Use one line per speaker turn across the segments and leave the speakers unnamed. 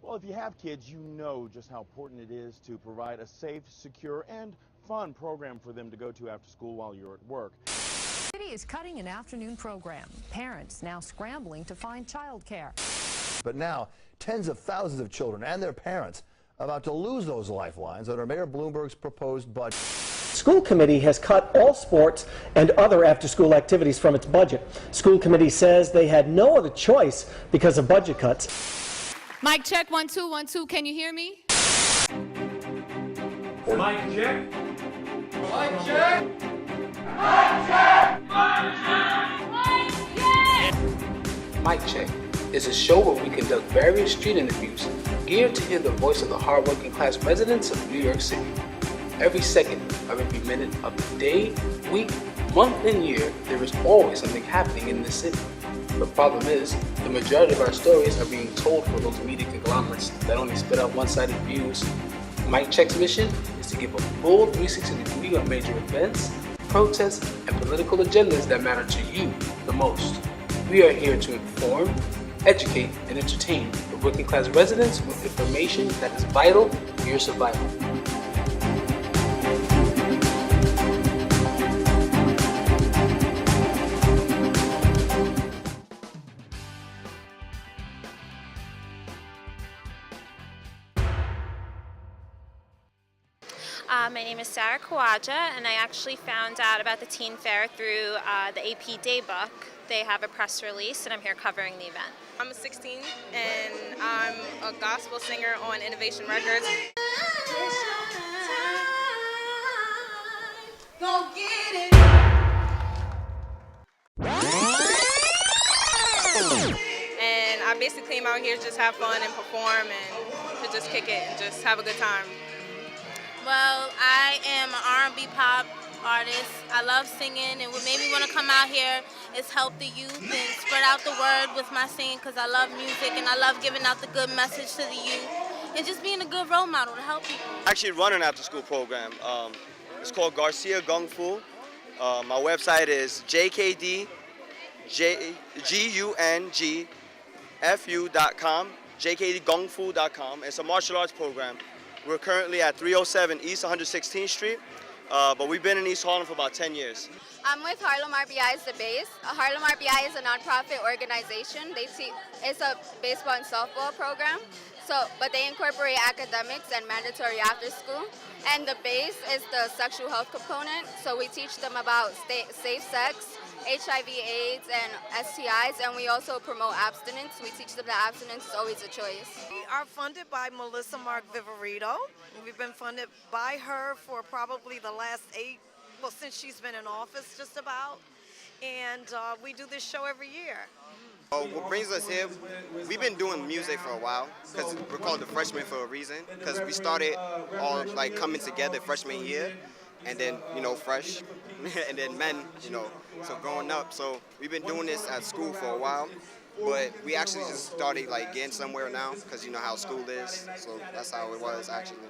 Well, if you have kids, you know just how important it is to provide a safe, secure, and fun program for them to go to after school while you're at work.
The city is cutting an afternoon program. Parents now scrambling to find childcare.
But now, tens of thousands of children and their parents are about to lose those lifelines under Mayor Bloomberg's proposed budget.
School committee has cut all sports and other after-school activities from its budget. School committee says they had no other choice because of budget cuts.
Mic check, 1 2 1 2. Can you hear me?
Mic check.
Mic check. Mic check.
Mic Check is a show where we conduct various street interviews geared to hear the voice of the hardworking class residents of New York City. Every second of every minute of the day, week, month, and year, there is always something happening in the city. The problem is, the majority of our stories are being told for those media conglomerates that only spit out one-sided views. Mic Check's mission is to give a full 360 degree on major events, protests, and political agendas that matter to you the most. We are here to inform, educate, and entertain the working class residents with information that is vital for your survival.
My name is Sarah Kawaja, and I actually found out about the Teen Fair through the AP Daybook. They have a press release, and I'm here covering the event.
I'm 16, and I'm a gospel singer on Innovation Records. Go get it! And I basically came out here to just have fun and perform and to just kick it and just have a good time.
Well, I am an R&B pop artist. I love singing, and what made me want to come out here is help the youth and spread out the word with my singing, because I love music and I love giving out the good message to the youth and just being a good role model to help people.
I actually run an after-school program. It's called Garcia Gung Fu. My website is jkdgungfu.com, jkdgungfu.com. It's a martial arts program. We're currently at 307 East 116th Street, but we've been in East Harlem for about 10 years.
I'm with Harlem RBI's The Base. Harlem RBI is a nonprofit organization. It's a baseball and softball program, but they incorporate academics and mandatory after school. And The Base is the sexual health component, so we teach them about safe sex, HIV/AIDS, and STIs, and we also promote abstinence. We teach them that abstinence is always a choice.
We are funded by Melissa Mark Viverito. We've been funded by her for probably the last since she's been in office just about. And we do this show every year.
What brings us here, we've been doing music for a while, because we're called the Freshmen for a reason, because we started all like coming together freshman year, and then, fresh, and then men, so growing up. So we've been doing this at school for a while, but we actually just started like getting somewhere now, because you know how school is, so that's how it was actually.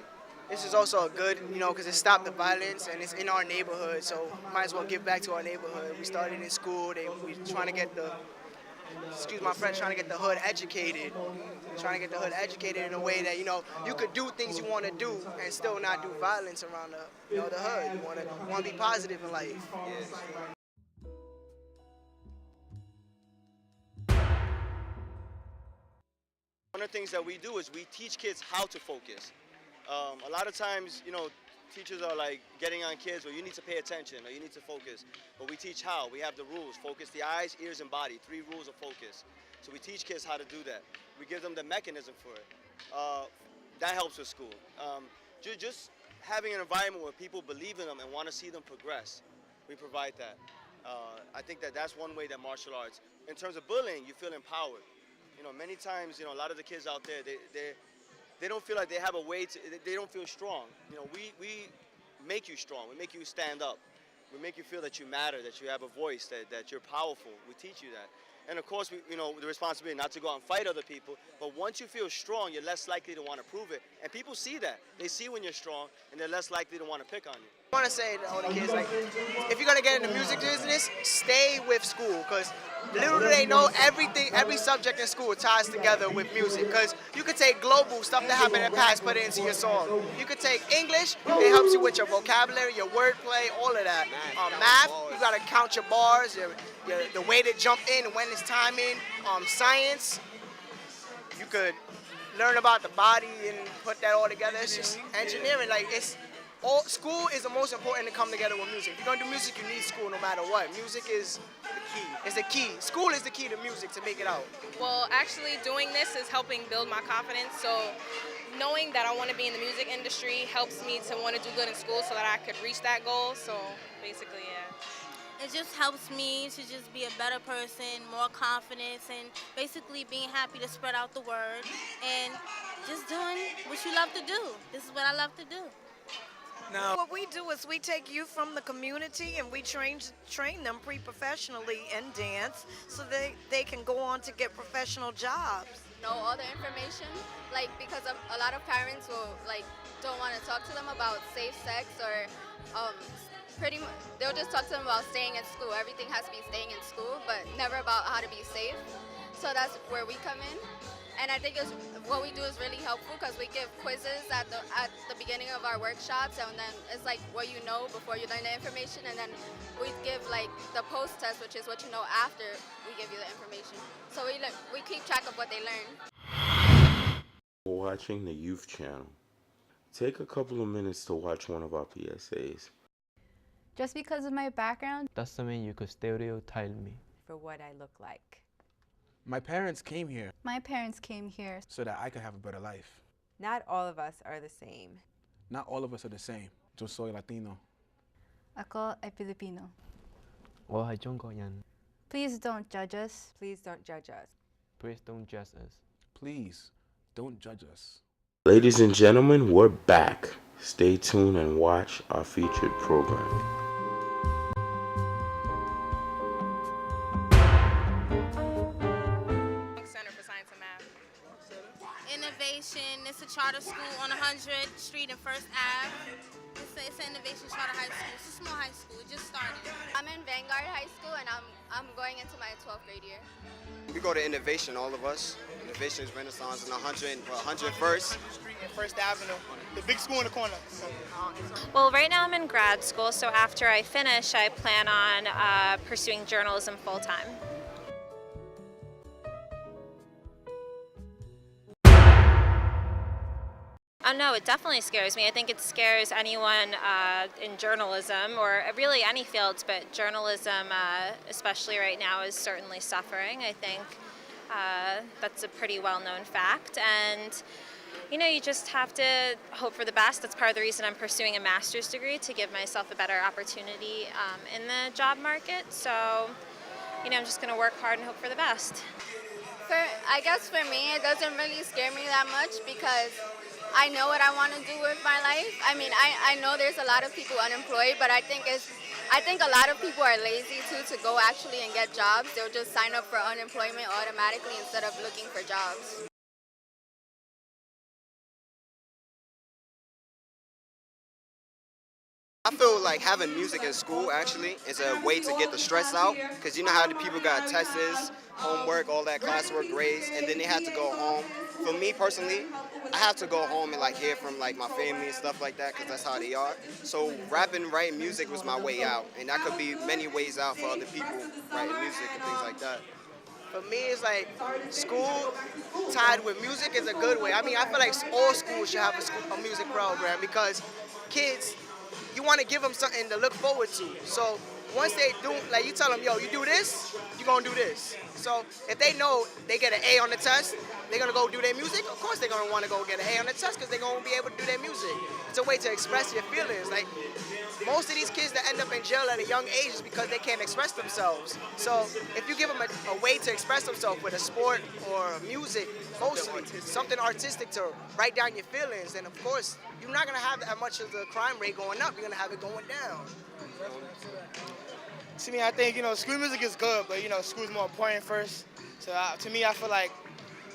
This is also a good, because it stopped the violence and it's in our neighborhood, so might as well give back to our neighborhood. We started in school, we're trying to get excuse my French, trying to get the hood educated. Trying to get the hood educated in a way that, you could do things you want to do and still not do violence around the hood. You want to be positive in life.
One of the things that we do is we teach kids how to focus. A lot of times, teachers are like getting on kids, or you need to pay attention, or you need to focus. But we teach how. We have the rules. Focus the eyes, ears, and body. 3 rules of focus. So we teach kids how to do that. We give them the mechanism for it. That helps with school. Just having an environment where people believe in them and want to see them progress. We provide that. I think that's one way that martial arts. In terms of bullying, you feel empowered. Many times, a lot of the kids out there, they don't feel like they have a way to, they don't feel strong. We make you strong. We make you stand up. We make you feel that you matter, that you have a voice, that you're powerful. We teach you that. And of course, the responsibility not to go out and fight other people. But once you feel strong, you're less likely to want to prove it. And people see that. They see when you're strong, and they're less likely to want to pick on you.
I want to say to all the kids, like, if you're gonna get in the music business, stay with school, because little do they know every subject in school ties together with music. Because you could take global stuff that happened in the past, put it into your song. You could take English, it helps you with your vocabulary, your wordplay, all of that. Math, you gotta count your bars, the way to jump in, when it's timing. Science, you could learn about the body and put that all together. It's just engineering, like school is the most important to come together with music. If you're gonna do music, you need school no matter what. Music is the key. It's the key. School is the key to music to make it out.
Well, actually doing this is helping build my confidence. So knowing that I want to be in the music industry helps me to want to do good in school so that I could reach that goal. So basically, yeah.
It just helps me to just be a better person, more confidence, and basically being happy to spread out the word and just doing what you love to do. This is what I love to do.
Now, what we do is we take youth from the community and we train them pre-professionally in dance so they can go on to get professional jobs.
Know all the information, like, because a lot of parents will don't want to talk to them about safe sex or pretty much they'll just talk to them about staying in school. Everything has to be staying in school, but never about how to be safe. So that's where we come in. And I think what we do is really helpful because we give quizzes at the beginning of our workshops, and then it's like what you know before you learn the information, and then we give the post test, which is what you know after we give you the information. So we keep track of what they learn.
Watching the Youth Channel. Take a couple of minutes to watch one of our PSAs.
Just because of my background
doesn't mean you could stereotype me
for what I look like.
My parents came here.
My parents came here
so that I could have a better life.
Not all of us are the same.
Not all of us are the same. Yo soy Latino.
Ako ay Filipino.
我係中國人.
Please don't judge us.
Please don't judge us.
Please don't judge us.
Please don't judge us.
Ladies and gentlemen, we're back. Stay tuned and watch our featured program.
Innovation. It's a charter school on 100th Street and First Ave. It's an Innovation Charter High School. It's a small high school. It just started.
I'm in Vanguard High School, and I'm going into my 12th grade year.
We go to Innovation, all of us. Innovation is Renaissance in 101st.
First Avenue, the big school in the corner.
Well, right now I'm in grad school, so after I finish, I plan on pursuing journalism full-time. Oh no, it definitely scares me. I think it scares anyone in journalism, or really any fields, but journalism, especially right now, is certainly suffering. I think that's a pretty well-known fact. And you just have to hope for the best. That's part of the reason I'm pursuing a master's degree, to give myself a better opportunity in the job market. So, I'm just going to work hard and hope for the best.
I guess for me, it doesn't really scare me that much because I know what I want to do with my life. I mean, I know there's a lot of people unemployed, but I think a lot of people are lazy too to go actually and get jobs. They'll just sign up for unemployment automatically instead of looking for jobs.
I feel like having music in school actually is a way to get the stress out, because you know how the people got tests, homework, all that classwork, grades, and then they have to go home. For me personally, I have to go home and hear from my family and stuff like that, because that's how they are. So rapping, writing music was my way out, and that could be many ways out for other people writing music and things like that.
For me, it's school tied with music is a good way. I mean, I feel like all schools should have a music program, because kids, you want to give them something to look forward to. So once they do, you tell them, yo, you do this, you're going to do this. So if they know they get an A on the test, they're going to go do their music, of course they're going to want to go get an A on the test, because they're going to be able to do their music. It's a way to express your feelings. Most of these kids that end up in jail at a young age is because they can't express themselves. So if you give them a way to express themselves with a sport or music, mostly something artistic to write down your feelings, then of course you're not going to have that much of the crime rate going up. You're going to have it going down. To me, I think, school music is good, but, school is more important first. So to me, I feel like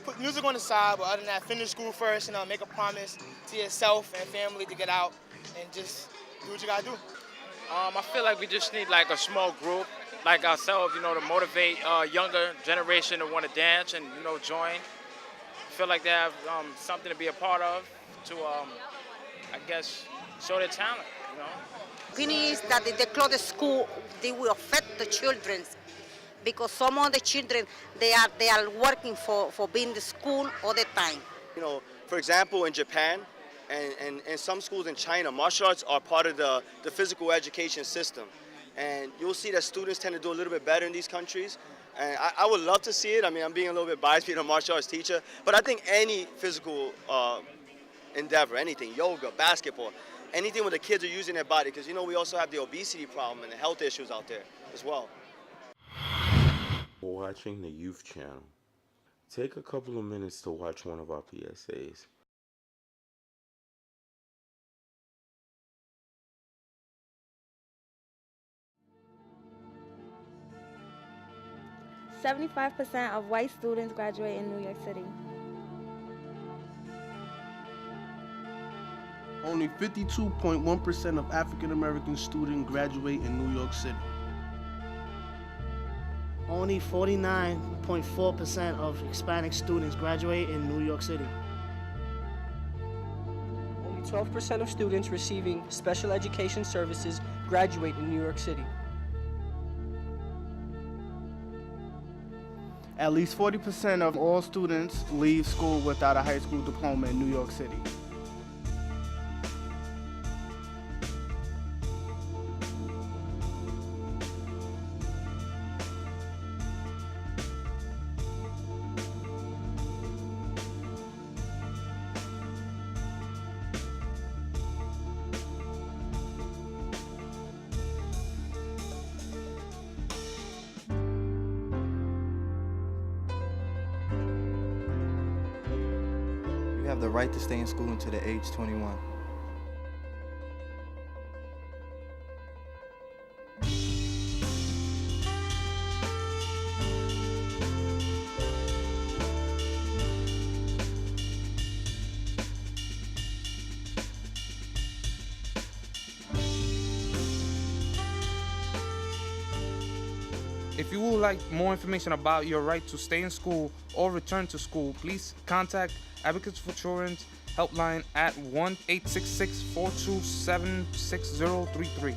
put music on the side, but other than that, finish school first, make a promise to yourself and family to get out and just do what you gotta do.
I feel like we just need like a small group like ourselves, to motivate younger generation to want to dance and, join. Feel like they have something to be a part of to, I guess, show their talent,
opinion is that the closed school, they will affect the children because some of the children, they are working for being in the school all the time.
For example, in Japan and some schools in China, martial arts are part of the physical education system. And you'll see that students tend to do a little bit better in these countries. And I would love to see it. I mean, I'm being a little bit biased being a martial arts teacher, but I think any physical endeavor, anything, yoga, basketball, anything where the kids are using their body, because we also have the obesity problem and the health issues out there as well.
Watching the Youth Channel. Take a couple of minutes to watch one of our PSAs.
"75% of white students graduate in New York City.
Only 52.1% of African American students graduate in New York City.
Only 49.4% of Hispanic students graduate in New York City.
Only 12% of students receiving special education services graduate in New York City.
At least 40% of all students leave school without a high school diploma in New York City.
You have the right to stay in school until the age 21.
If you would like more information about your right to stay in school or return to school, please contact Advocates for Children's Helpline at 1-866-427-6033.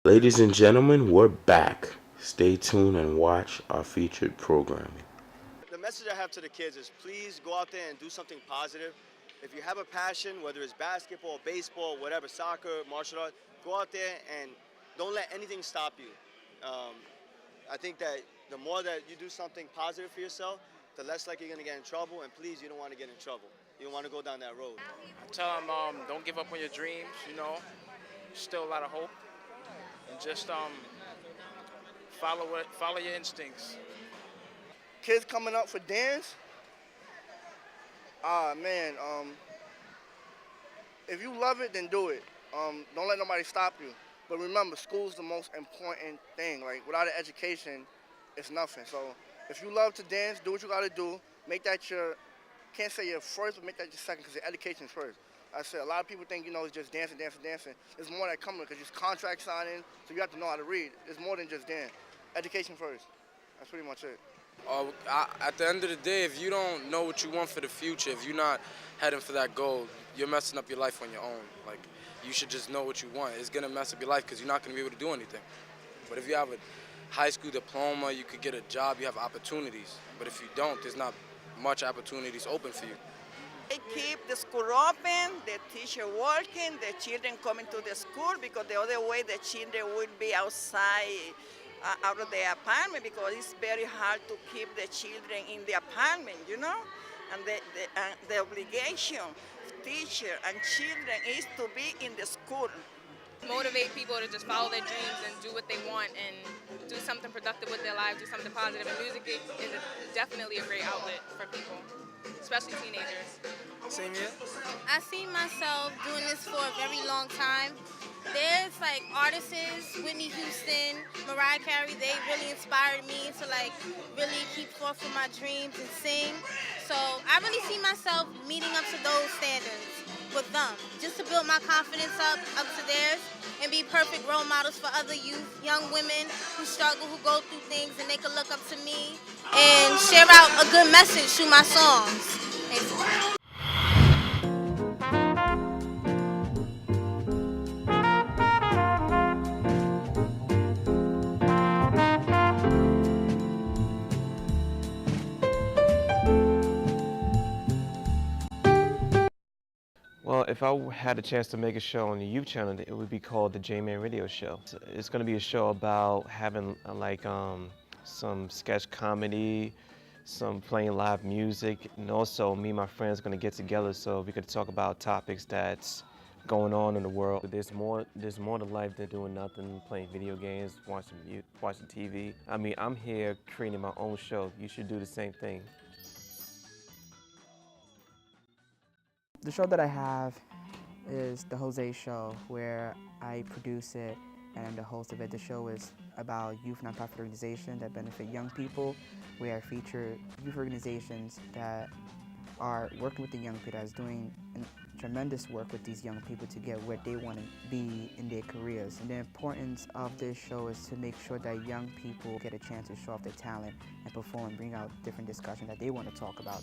Ladies and gentlemen, we're back. Stay tuned and watch our featured programming.
The message I have to the kids is please go out there and do something positive. If you have a passion, whether it's basketball, baseball, whatever, soccer, martial arts, go out there and don't let anything stop you. I think that the more that you do something positive for yourself, the less likely you're going to get in trouble, and please, you don't want to get in trouble. You don't want to go down that road.
I tell them, don't give up on your dreams, still a lot of hope, and just follow your instincts.
Kids coming up for dance, man, if you love it, then do it. Don't let nobody stop you. But remember, school's the most important thing. Like, without an education, it's nothing. So if you love to dance, do what you gotta do. Make that can't say your first, but make that your second, because your education's first. I said, a lot of people think, it's just dancing. There's more that comes with it, because it's contract signing, so you have to know how to read. It's more than just dance. Education first. That's pretty much it.
At the end of the day, if you don't know what you want for the future, if you're not heading for that goal, you're messing up your life on your own. Like, you should just know what you want. It's gonna mess up your life because you're not gonna be able to do anything. But if you have a high school diploma, you could get a job, you have opportunities. But if you don't, there's not much opportunities open for you.
They keep the school open, the teacher working, the children coming to the school, because the other way the children would be outside out of the apartment, because it's very hard to keep the children in the apartment, And the obligation of teacher and children is to be in the school.
motivate people to just follow their dreams and do what they want and do something productive with their lives, do something positive. And music is definitely a great outlet for people, especially teenagers.
Same here.
I see myself doing this for a very long time. There's like artists, Whitney Houston, Mariah Carey, they really inspired me to like really keep forth for my dreams and sing. So I really see myself meeting up to those standards with them, just to build my confidence up to theirs and be perfect role models for other youth, young women who struggle, who go through things, and they can look up to me and share out a good message through my songs.
Well, if I had a chance to make a show on the youth channel, it would be called the J-Man Radio Show. It's going to be a show about having some sketch comedy, some playing live music, and also me and my friends are going to get together so we could talk about topics that's going on in the world. There's more to life than doing nothing, playing video games, watching TV. I mean, I'm here creating my own show. You should do the same thing.
The show that I have is The Jose Show, where I produce it and I'm the host of it. The show is about youth nonprofit organizations that benefit young people, where I feature youth organizations that are working with the young people, that's doing tremendous work with these young people to get where they want to be in their careers. And the importance of this show is to make sure that young people get a chance to show off their talent and perform, bring out different discussions that they want to talk about.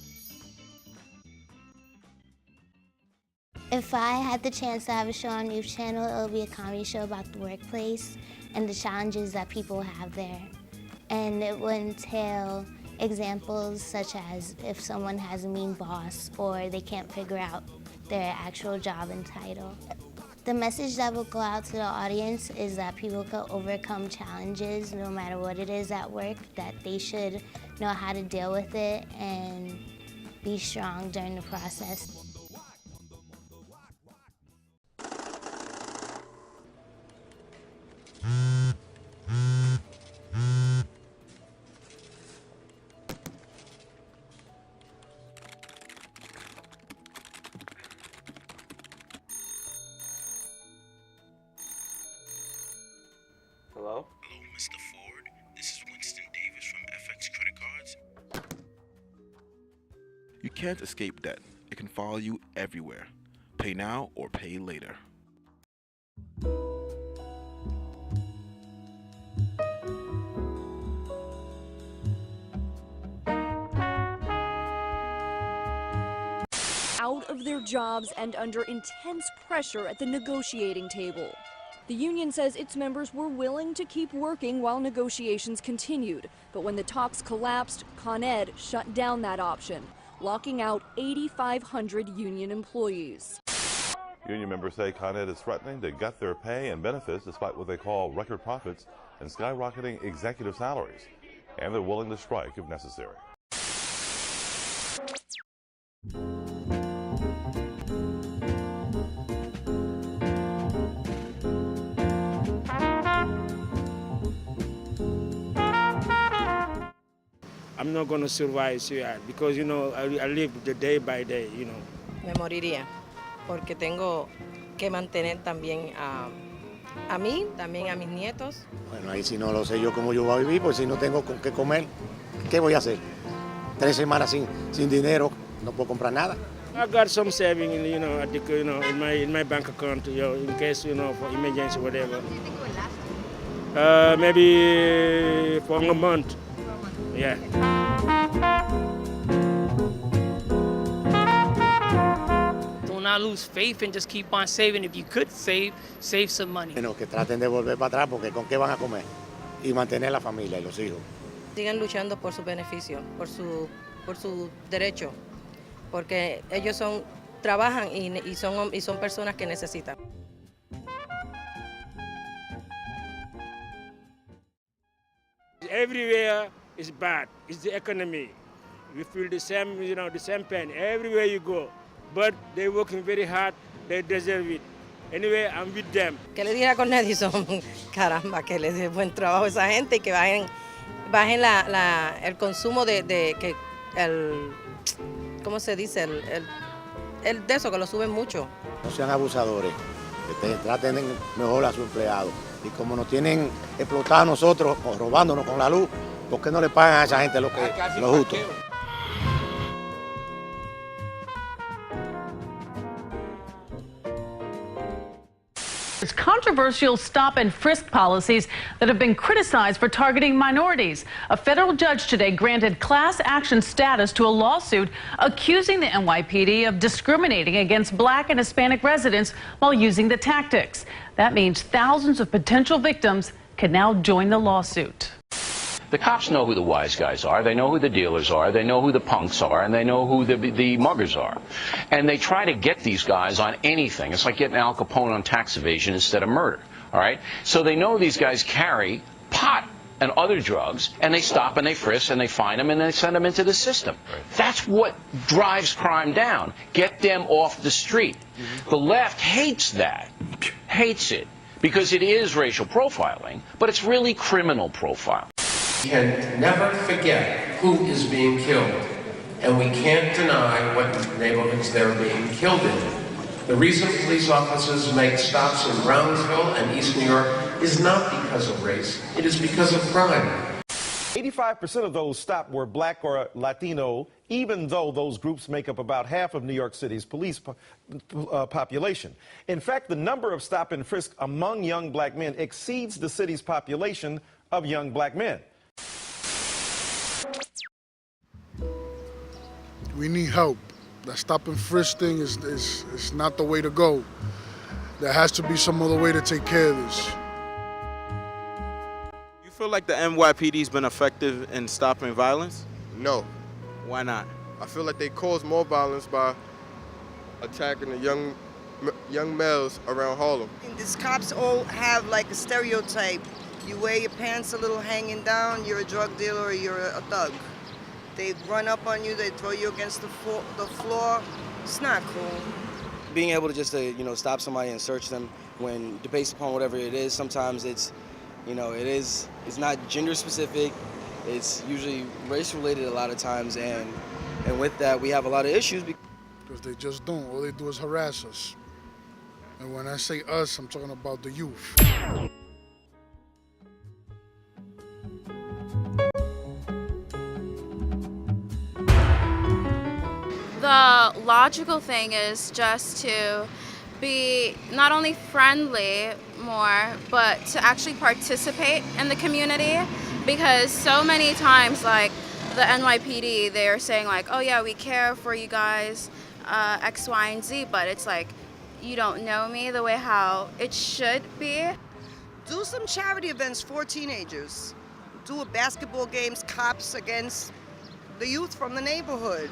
If I had the chance to have a show on Youth Channel, it would be a comedy show about the workplace and the challenges that people have there. And it would entail examples such as if someone has a mean boss or they can't figure out their actual job and title. The message that will go out to the audience is that people can overcome challenges no matter what it is at work, that they should know how to deal with it and be strong during the process.
Hello?
Hello, Mr. Ford. This is Winston Davis from FX Credit Cards.
You can't escape debt. It can follow you everywhere. Pay now or pay later.
Out of their jobs and under intense pressure at the negotiating table. The union says its members were willing to keep working while negotiations continued, but when the talks collapsed, Con Ed shut down that option, locking out 8,500 union employees.
Union members say Con Ed is threatening to gut their pay and benefits despite what they call record profits and skyrocketing executive salaries, and they're willing to strike if necessary.
I'm not going to survive suicide because, I live the day by day,
Me moriría porque tengo que mantener también a mí, también a mis nietos.
Bueno, ahí si no lo sé yo cómo yo voy a vivir, pues si no tengo con qué comer, ¿qué voy a hacer? 3 semanas sin dinero, no puedo comprar nada.
I got some saving, in my bank account, in case, for emergency, whatever. Maybe for a month. Yeah.
Do not lose faith and just keep on saving. If you could save some money.
Bueno, que traten de volver para atrás porque con qué van a comer y mantener la familia y los hijos.
Sigan luchando por su beneficio, por su derecho, porque ellos trabajan y son personas que necesitan.
Everywhere is bad. It's the economy. We feel the same, the same pain everywhere you go. But they're working very hard. They deserve it. Anyway, I'm with them.
Que le diga con Edison, caramba, que le dé buen trabajo a esa gente y que bajen el consumo de que el, ¿cómo se dice? El de eso, que lo suben mucho.
No sean abusadores, que traten mejor a sus empleados. Y como nos tienen explotados a nosotros, o robándonos con la luz, ¿por qué no le pagan a esa gente lo justo?
Controversial stop-and-frisk policies that have been criticized for targeting minorities. A federal judge today granted class action status to a lawsuit accusing the NYPD of discriminating against Black and Hispanic residents while using the tactics. That means thousands of potential victims can now join the lawsuit.
The cops know who the wise guys are, they know who the dealers are, they know who the punks are, and they know who the muggers are. And they try to get these guys on anything. It's like getting Al Capone on tax evasion instead of murder, all right? So they know these guys carry pot and other drugs, and they stop and they frisk and they find them and they send them into the system. That's what drives crime down. Get them off the street. The left hates that, hates it, because it is racial profiling, but it's really criminal profiling.
We can never forget who is being killed, and we can't deny what neighborhoods they're being killed in. The reason police officers make stops in Brownsville and East New York is not because of race, it is because of crime.
85% of those stopped were Black or Latino, even though those groups make up about half of New York City's police population. In fact, the number of stop and frisk among young Black men exceeds the city's population of young Black men.
We need help. That stop and frisk thing is not the way to go. There has to be some other way to take care of this.
You feel like the NYPD's been effective in stopping violence?
No.
Why not?
I feel like they cause more violence by attacking the young males around Harlem.
These cops all have like a stereotype. You wear your pants a little hanging down, you're a drug dealer or you're a thug. They run up on you, they throw you against the floor. It's not cool.
Being able to just stop somebody and search them when, based upon whatever it is, sometimes it's not gender specific, it's usually race related a lot of times, and with that we have a lot of issues.
Because they just don't, all they do is harass us. And when I say us, I'm talking about the youth.
The logical thing is just to be not only friendly more, but to actually participate in the community, because so many times, like the NYPD, they're saying like, oh yeah, we care for you guys, X, Y, and Z, but it's like, you don't know me the way how it should be.
Do some charity events for teenagers. Do a basketball games, cops against the youth from the neighborhood.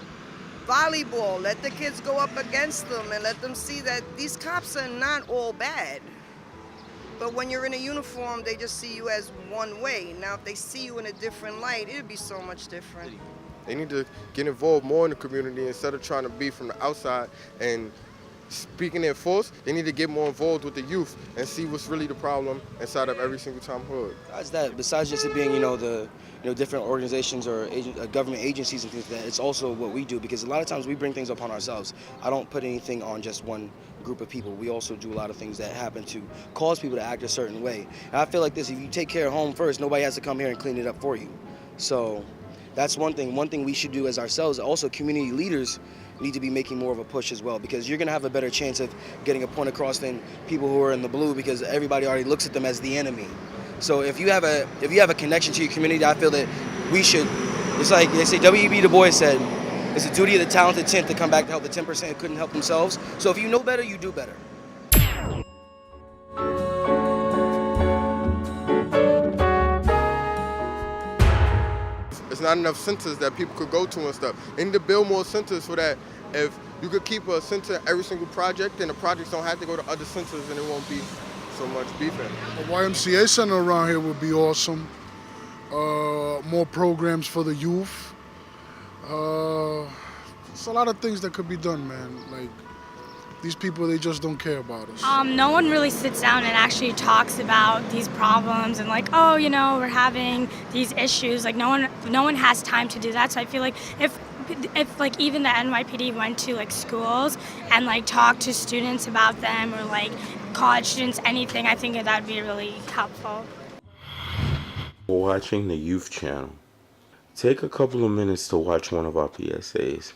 Volleyball, let the kids go up against them and let them see that these cops are not all bad. But when you're in a uniform, they just see you as one way. Now, if they see you in a different light, it'd be so much different.
They need to get involved more in the community instead of trying to be from the outside and speaking their force. They need to get more involved with the youth and see what's really the problem inside of every single time hood.
Besides just it being, the different organizations or government agencies and things like that, it's also what we do, because a lot of times we bring things upon ourselves. I don't put anything on just one group of people. We also do a lot of things that happen to cause people to act a certain way. And I feel like this, if you take care of home first, nobody has to come here and clean it up for you. So that's one thing. One thing we should do as ourselves, also community leaders need to be making more of a push as well, because you're going to have a better chance of getting a point across than people who are in the blue, because everybody already looks at them as the enemy. So if you have a connection to your community, I feel that we should, it's like they say, W.E.B. Du Bois said, it's the duty of the talented 10th to come back to help the 10% who couldn't help themselves. So if you know better, you do better.
It's not enough centers that people could go to and stuff. They need to build more centers so that if you could keep a center every single project, then the projects don't have to go to other centers and it won't be so much beefing.
A YMCA center around here would be awesome. More programs for the youth. There's a lot of things that could be done, man. Like, these people, they just don't care about us.
No one really sits down and actually talks about these problems and like, oh, you know, we're having these issues. Like no one has time to do that. So I feel like if like even the NYPD went to like schools and like talked to students about them or like college students, anything, I think that would be really helpful.
Watching the Youth Channel. Take a couple of minutes to watch one of our PSAs.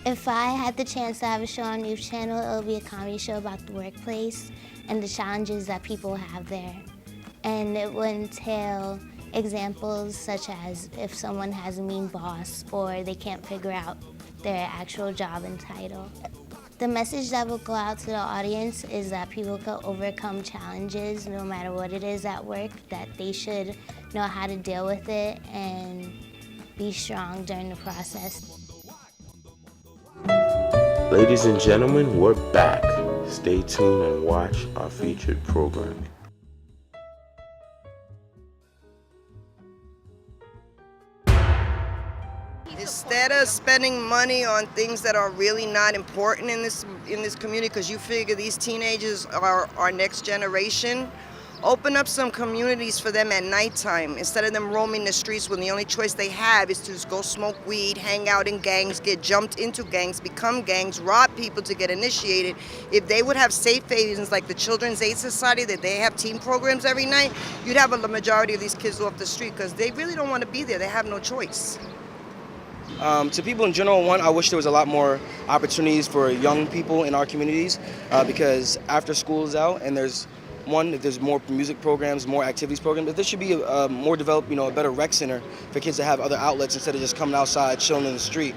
If I had the chance to have a show on Youth Channel, it would be a comedy show about the workplace and the challenges that people have there. And it would entail examples such as if someone has a mean boss or they can't figure out their actual job and title. The message that will go out to the audience is that people can overcome challenges no matter what it is at work, that they should know how to deal with it and be strong during the process.
Ladies and gentlemen, we're back. Stay tuned and watch our featured programming.
Instead of spending money on things that are really not important in this community, because you figure these teenagers are our next generation, open up some communities for them at nighttime instead of them roaming the streets when the only choice they have is to just go smoke weed, hang out in gangs, get jumped into gangs, become gangs, rob people to get initiated. If they would have safe havens like the Children's Aid Society, that they have team programs every night, you'd have a majority of these kids off the street because they really don't want to be there. They have no choice.
To people in general, I wish there was a lot more opportunities for young people in our communities because after school is out and if there's more music programs, more activities programs, but there should be a more developed, a better rec center for kids to have other outlets instead of just coming outside, chilling in the street.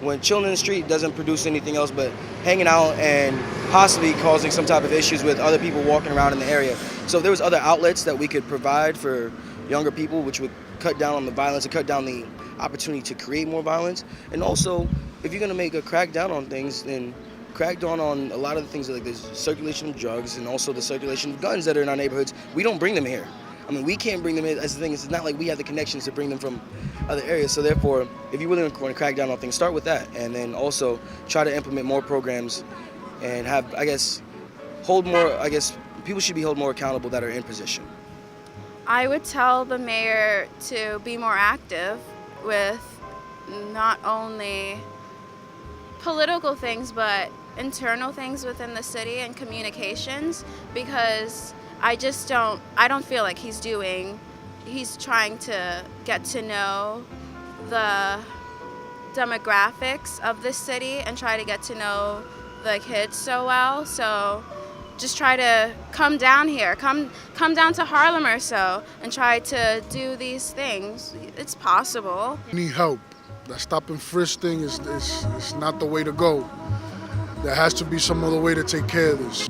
When chilling in the street doesn't produce anything else but hanging out and possibly causing some type of issues with other people walking around in the area. So if there was other outlets that we could provide for younger people, which would cut down on the violence and cut down the opportunity to create more violence. And also, if you're gonna make a crackdown on things, then crack down on a lot of the things like the circulation of drugs and also the circulation of guns that are in our neighborhoods. We don't bring them here. I mean, we can't bring them in. That's the thing. It's not like we have the connections to bring them from other areas. So therefore, if you really want to crack down on things, start with that. And then also try to implement more programs and have, people should be held more accountable that are in position.
I would tell the mayor to be more active with not only political things, but internal things within the city and communications, because I don't feel like he's trying to get to know the demographics of the city and try to get to know the kids so well. So just try to come down here, come down to Harlem or so and try to do these things. It's possible.
We need help. That stop-and-frisk thing is not the way to go. There has to be some other way to take care of this.